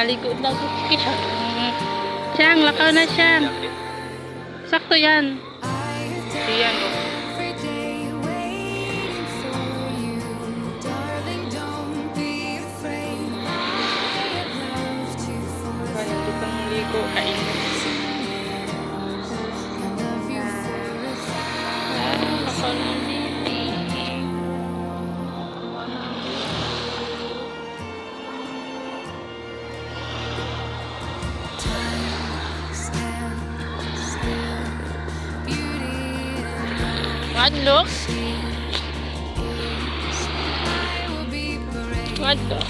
Ligo na. Siyang. Siyang, lakaw na siyang. Sakto yan. Ayan o. Ligo kang ligo. Kain. Lakaw na baby. Look. What the?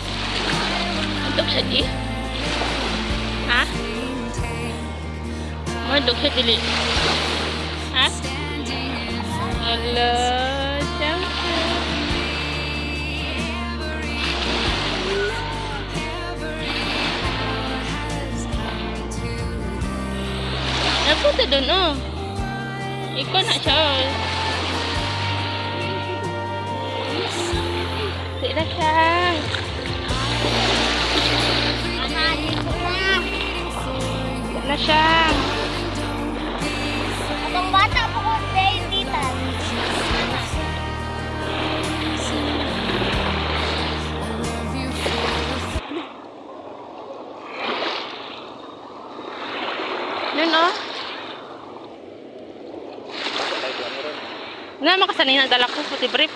Look sa di. Ha? Look sa dili. Ha? Hello. Napunta dun oh. Ikaw na siya. Tidak siyang. Tidak na siyang. Atong bata po ko baby tan. Yun oh. Na makasanay na dala ko puti brief.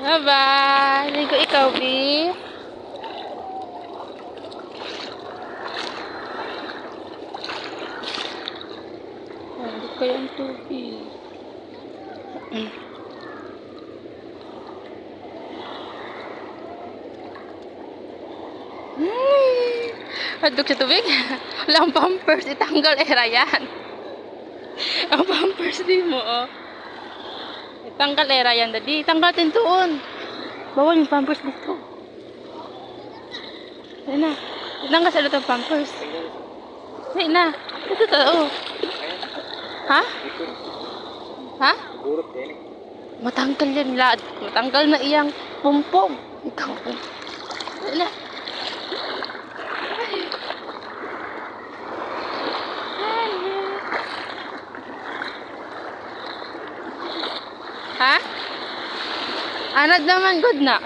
Bye-bye. Ligo ikaw, B. Hindi kayo ang tubig. Hadog sa tubig. Wala ang pampers. Itanggal era yan. Ang pampers di mo, oh. Itanggal era yan, daddy. Tanggalin doon. Bawal yung pampers dito. Ayun na. Itanggal sa itong pampers. Ayun na. Ito to, oh. Ha? Ha? Matanggal yan, lad. Matanggal na iyang pumpong. Ikaw. Ayun na. Ha? Anad naman, good na.